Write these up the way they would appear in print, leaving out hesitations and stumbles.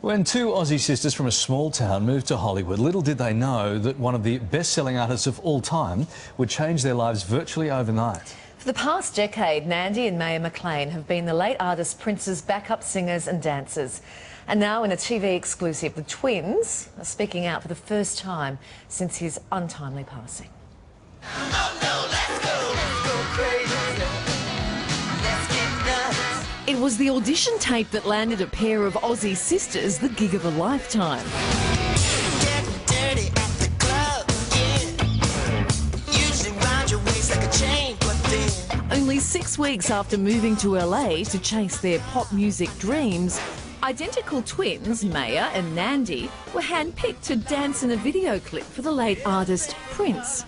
When two Aussie sisters from a small town moved to Hollywood, little did they know that one of the best-selling artists of all time would change their lives virtually overnight. For the past decade, Nandy and Maya McLean have been the late artist Prince's backup singers and dancers. And now in a TV exclusive, the twins are speaking out for the first time since his untimely passing. Oh no, let's go crazy. Let's get nuts. It was the audition tape that landed a pair of Aussie sisters the gig of a lifetime. Get dirty at the club, yeah. Usually round your waist like a chain, but then Only 6 weeks after moving to LA to chase their pop music dreams, identical twins, Maya and Nandy, were handpicked to dance in a video clip for the late artist Prince.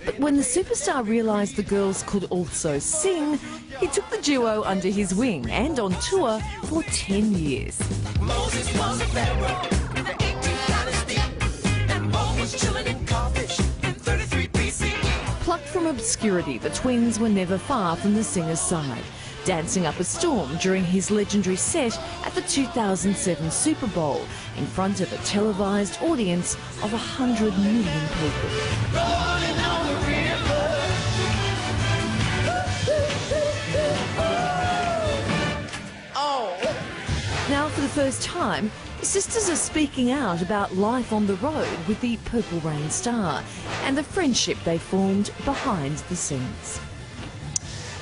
But when the superstar realised the girls could also sing, he took the duo under his wing and on tour for 10 years. Moses was a pharaoh in the 18th dynasty, and Mo was chilling in Carthage in 33 BCE. Plucked from obscurity, the twins were never far from the singer's side, dancing up a storm during his legendary set at the 2007 Super Bowl in front of a televised audience of 100 million people. Rolling on the river. Oh. Now, for the first time, the sisters are speaking out about life on the road with the Purple Rain star and the friendship they formed behind the scenes.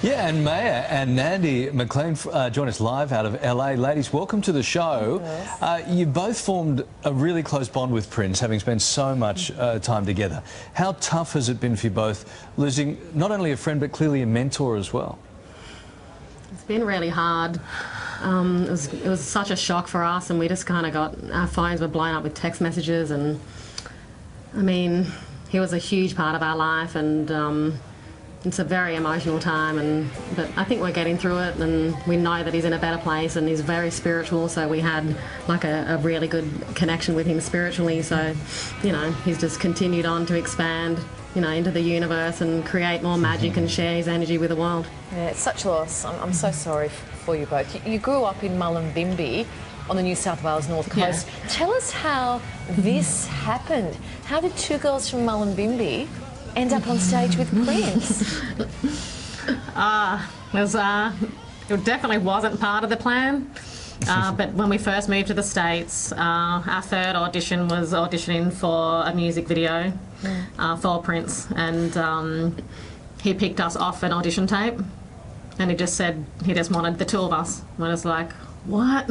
Yeah, and Maya and Nandy McLean join us live out of LA. Ladies, welcome to the show. Yes. You both formed a really close bond with Prince, having spent so much time together. How tough has it been for you both, losing not only a friend but clearly a mentor as well? It's been really hard. It was such a shock for us, and we just kind of our phones were blown up with text messages, and I mean, he was a huge part of our life, and it's a very emotional time, but I think we're getting through it, and we know that he's in a better place, and he's very spiritual, so we had like a really good connection with him spiritually, so, you know, he's just continued on to expand, you know, into the universe and create more magic and share his energy with the world. Yeah, it's such a loss. I'm so sorry for you both. You grew up in Mullumbimby on the New South Wales North Coast. Yeah. Tell us how this happened. How did two girls from Mullumbimby end up on stage with Prince? It definitely wasn't part of the plan. But when we first moved to the States, our third audition was auditioning for a music video for Prince, and he picked us off an audition tape, and he just said he just wanted the two of us. We're just like, what?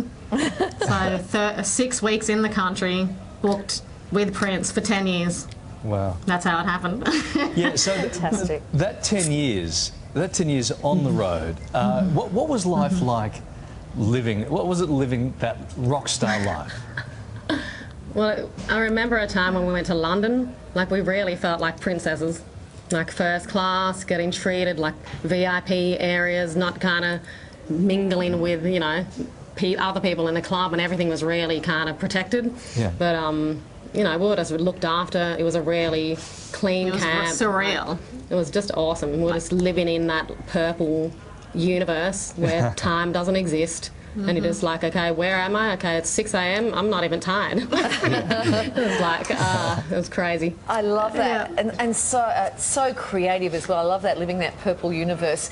So 6 weeks in the country, booked with Prince for 10 years. Wow. That's how it happened. Yeah, so Fantastic. That 10 years on the road, what was life like living, what was it living that rock star life? Well, I remember a time when we went to London, like we really felt like princesses. Like first class, getting treated like VIP areas, not kind of mingling with, you know, other people in the club, and everything was really kind of protected. Yeah. But, you know, we were just looked after. It was a really clean camp. It was surreal. It was just awesome. We were just living in that purple universe where time doesn't exist. And you're just like, okay, where am I? Okay, it's 6 a.m. I'm not even tired. It was like, it was crazy. I love that, Yeah. and so creative as well. I love that, living that purple universe.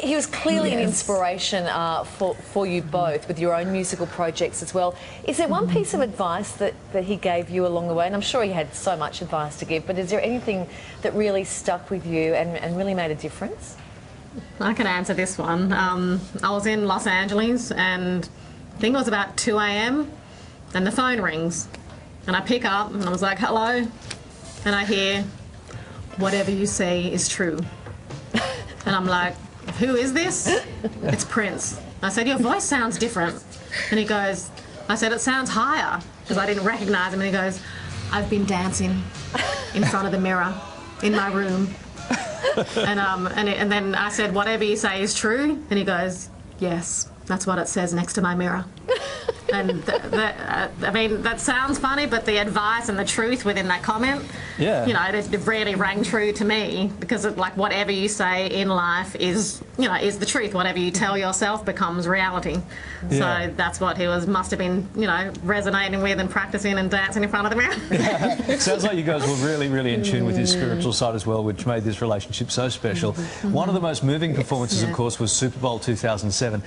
He was clearly an inspiration for you both with your own musical projects as well. Is there one piece of advice that he gave you along the way? And I'm sure he had so much advice to give, but is there anything that really stuck with you and really made a difference? I can answer this one. I was in Los Angeles, and I think it was about 2 a.m. and the phone rings, and I pick up and I was like, hello, and I hear, whatever you say is true. And I'm like, who is this? It's Prince. I said, your voice sounds different. And he goes, I said, it sounds higher, because I didn't recognize him. And he goes, I've been dancing in front of the mirror in my room. And then I said, whatever you say is true. And he goes, yes, that's what it says next to my mirror. And I mean, that sounds funny, but the advice and the truth within that comment, Yeah. you know, it really rang true to me, because like whatever you say in life is you know, is the truth. Whatever you tell yourself becomes reality. Yeah. So that's what he must have been, you know, resonating with and practicing and dancing in front of the mirror. Sounds like you guys were really, really in tune with his spiritual side as well, which made this relationship so special. One of the most moving performances, of course, was Super Bowl 2007.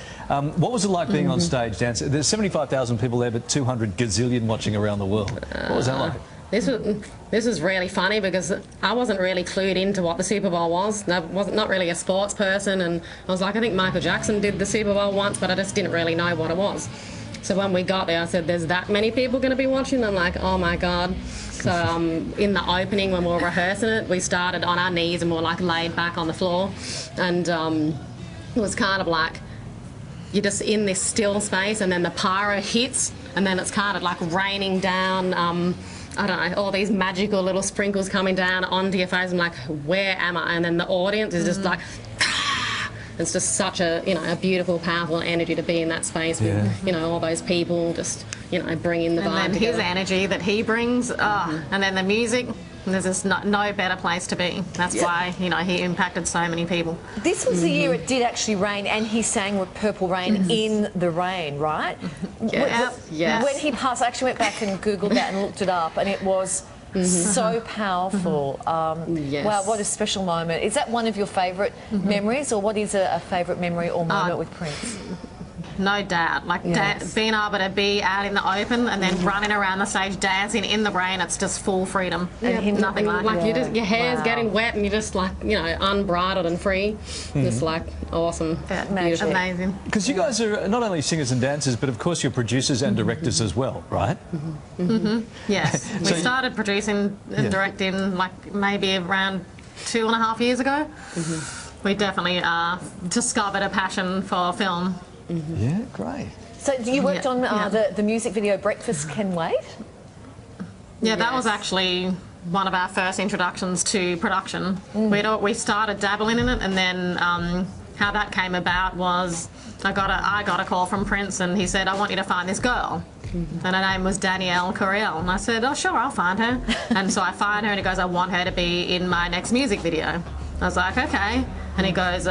What was it like being on stage dancing? There's 75,000 people there, but 200 gazillion watching around the world. What was that like? This was really funny because I wasn't really clued into what the Super Bowl was. I wasn't not really a sports person, and I was like, I think Michael Jackson did the Super Bowl once, but I just didn't really know what it was. So when we got there, I said, there's that many people going to be watching? I'm like, oh my God. So in the opening, when we were rehearsing it, we started on our knees and we were like laid back on the floor. And it was kind of like, you're just in this still space, and then the pyro hits, and then it's kind of like raining down, I don't know, all these magical little sprinkles coming down onto your face. I'm like, where am I? And then the audience is just like, it's just such a, you know, a beautiful, powerful energy to be in that space with, you know, all those people just, you know, bringing the vibe And then together. his energy that he brings, and then the music, there's just no better place to be. That's why, you know, he impacted so many people. This was the year it did actually rain, and he sang with Purple Rain in the rain, right? Yes. When he passed, I actually went back and Googled that and looked it up, and it was so powerful. Yes. Wow, what a special moment. Is that one of your favourite memories, or what is a favourite memory or moment with Prince? No doubt. Like being able to be out in the open and then running around the stage dancing in the rain, it's just full freedom. And him nothing like Like it. you just, your hair's getting wet and you're just like, you know, unbridled and free. Just like awesome. Beautiful. Amazing. Because you guys are not only singers and dancers, but of course you're producers and directors as well, right? Yes. We started producing and directing like maybe around 2.5 years ago. We definitely discovered a passion for film. Yeah, great. So you worked on the music video Breakfast Can Wait? Yeah, that was actually one of our first introductions to production. We started dabbling in it, and then how that came about was I got a call from Prince, and he said, I want you to find this girl. And her name was Danielle Coriel. And I said, oh, sure, I'll find her. And so I find her, and he goes, I want her to be in my next music video. I was like, okay. And he goes,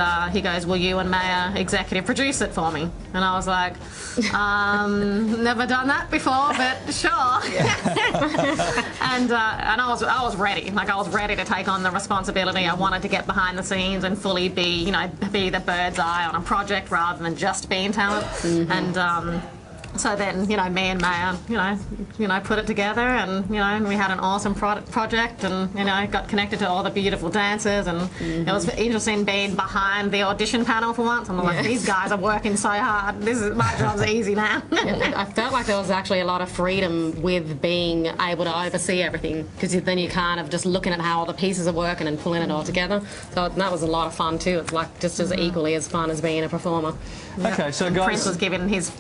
will you and Maya executive produce it for me? And I was like, never done that before, but sure. and I was ready. Like, I was ready to take on the responsibility. I wanted to get behind the scenes and fully be the bird's eye on a project rather than just being talent. And so then, you know, me and Maya, you know, put it together, and we had an awesome project, and got connected to all the beautiful dancers, and it was interesting being behind the audition panel for once. I'm like, these guys are working so hard. My job's easy now. I felt like there was actually a lot of freedom with being able to oversee everything, because then you're kind of just looking at how all the pieces are working and pulling it all together. So that was a lot of fun too. It's like just as equally as fun as being a performer. Okay, so guys... Prince was given his...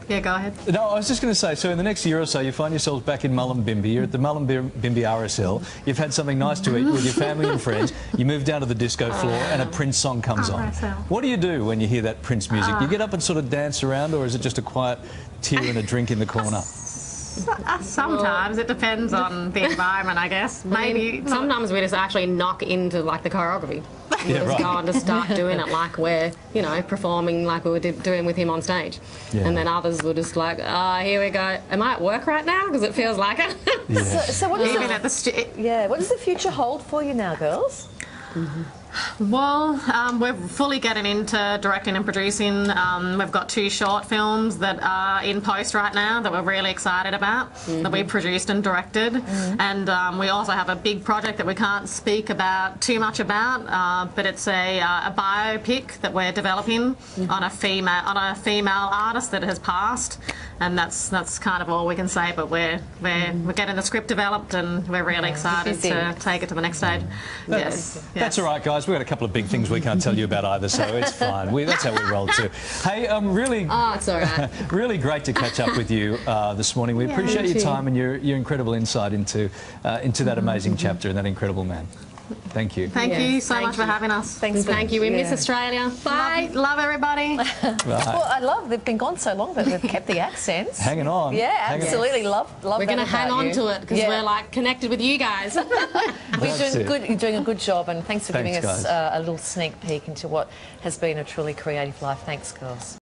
Yeah, go ahead. No, I was just going to say, so in the next year or so, you find yourselves back in Mullumbimby. You're at the Mullumbimby RSL. You've had something nice to eat with your family and friends. You move down to the disco floor, and a Prince song comes on. What do you do when you hear that Prince music? Do you get up and sort of dance around, or is it just a quiet tear and a drink in the corner? Sometimes it depends on the environment, I guess. Maybe sometimes we just actually knock into like the choreography. We just go and just start doing it like we're, performing like we were doing with him on stage. Yeah. And then others were just like, here we go. Am I at work right now? Because it feels like it. Yeah. So what does the future hold for you now, girls? Well, we're fully getting into directing and producing. We've got 2 short films that are in post right now that we're really excited about, that we produced and directed. And we also have a big project that we can't speak about too much about, but it's a biopic that we're developing on a female artist that has passed. And that's kind of all we can say, but we're getting the script developed, and we're really excited to take it to the next stage. That's all right, guys. We've got a couple of big things we can't tell you about either, so it's fine. That's how we roll too. Hey, really, it's all right. really great to catch up with you this morning. We appreciate your time and your incredible insight into that amazing chapter and that incredible man. Thank you. Thank you so Thank much for you. having us. Thanks. Thank you. We miss Australia. Bye. Love everybody. Well, I love they've been gone so long, but they've kept the accents. Hanging on. Yeah, Hanging on. absolutely. Love We're that going to hang about on you. to it because Yeah. we're like connected with you guys. You're doing a good job, and thanks for Thanks, giving us guys. a little sneak peek into what has been a truly creative life. Thanks, girls.